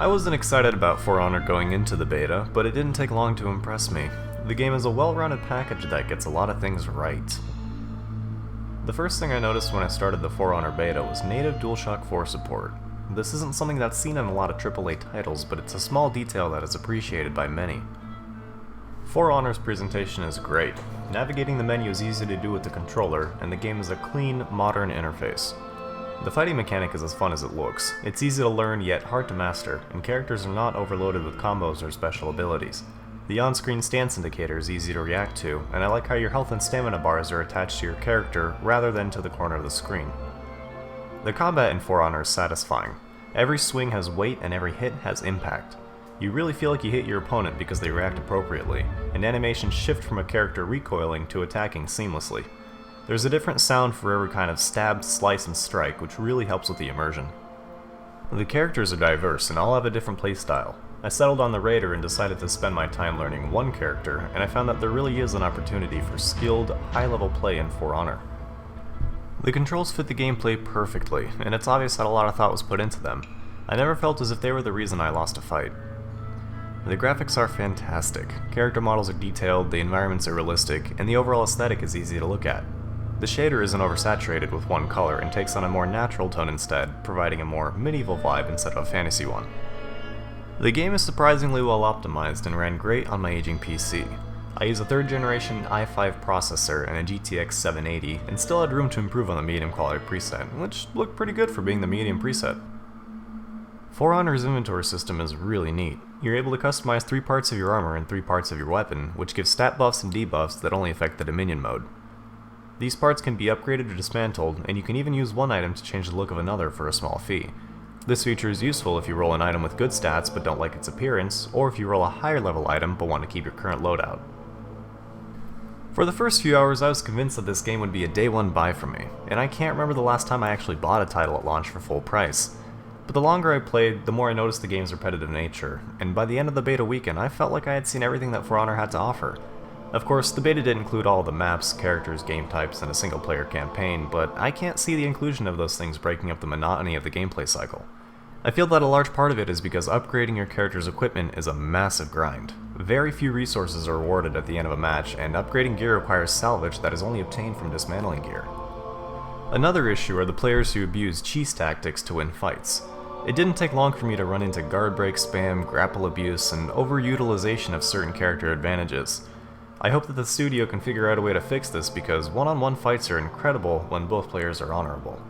I wasn't excited about For Honor going into the beta, but it didn't take long to impress me. The game is a well-rounded package that gets a lot of things right. The first thing I noticed when I started the For Honor beta was native DualShock 4 support. This isn't something that's seen in a lot of AAA titles, but it's a small detail that is appreciated by many. For Honor's presentation is great. Navigating the menu is easy to do with the controller, and the game is a clean, modern interface. The fighting mechanic is as fun as it looks. It's easy to learn yet hard to master, and characters are not overloaded with combos or special abilities. The on-screen stance indicator is easy to react to, and I like how your health and stamina bars are attached to your character rather than to the corner of the screen. The combat in For Honor is satisfying. Every swing has weight and every hit has impact. You really feel like you hit your opponent because they react appropriately, and animations shift from a character recoiling to attacking seamlessly. There's a different sound for every kind of stab, slice, and strike, which really helps with the immersion. The characters are diverse and all have a different playstyle. I settled on the Raider and decided to spend my time learning one character, and I found that there really is an opportunity for skilled, high-level play in For Honor. The controls fit the gameplay perfectly, and it's obvious that a lot of thought was put into them. I never felt as if they were the reason I lost a fight. The graphics are fantastic. Character models are detailed, the environments are realistic, and the overall aesthetic is easy to look at. The shader isn't oversaturated with one color and takes on a more natural tone instead, providing a more medieval vibe instead of a fantasy one. The game is surprisingly well optimized and ran great on my aging PC. I use a 3rd generation i5 processor and a GTX 780, and still had room to improve on the medium quality preset, which looked pretty good for being the medium preset. For Honor's inventory system is really neat. You're able to customize 3 parts of your armor and 3 parts of your weapon, which gives stat buffs and debuffs that only affect the Dominion mode. These parts can be upgraded or dismantled, and you can even use one item to change the look of another for a small fee. This feature is useful if you roll an item with good stats but don't like its appearance, or if you roll a higher level item but want to keep your current loadout. For the first few hours I was convinced that this game would be a day one buy for me, and I can't remember the last time I actually bought a title at launch for full price. But the longer I played, the more I noticed the game's repetitive nature, and by the end of the beta weekend I felt like I had seen everything that For Honor had to offer. Of course, the beta did include all the maps, characters, game types, and a single-player campaign, but I can't see the inclusion of those things breaking up the monotony of the gameplay cycle. I feel that a large part of it is because upgrading your character's equipment is a massive grind. Very few resources are rewarded at the end of a match, and upgrading gear requires salvage that is only obtained from dismantling gear. Another issue are the players who abuse cheese tactics to win fights. It didn't take long for me to run into guard break spam, grapple abuse, and overutilization of certain character advantages. I hope that the studio can figure out a way to fix this because one-on-one fights are incredible when both players are honorable.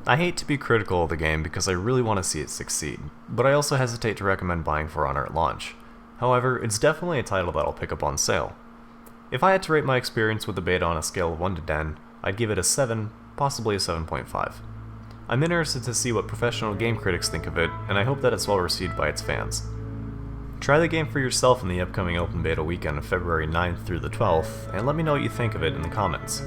I hate to be critical of the game because I really want to see it succeed, but I also hesitate to recommend buying For Honor at launch. However, it's definitely a title that I'll pick up on sale. If I had to rate my experience with the beta on a scale of 1 to 10, I'd give it a 7, possibly a 7.5. I'm interested to see what professional game critics think of it, and I hope that it's well received by its fans. Try the game for yourself in the upcoming open beta weekend of February 9th through the 12th, and let me know what you think of it in the comments.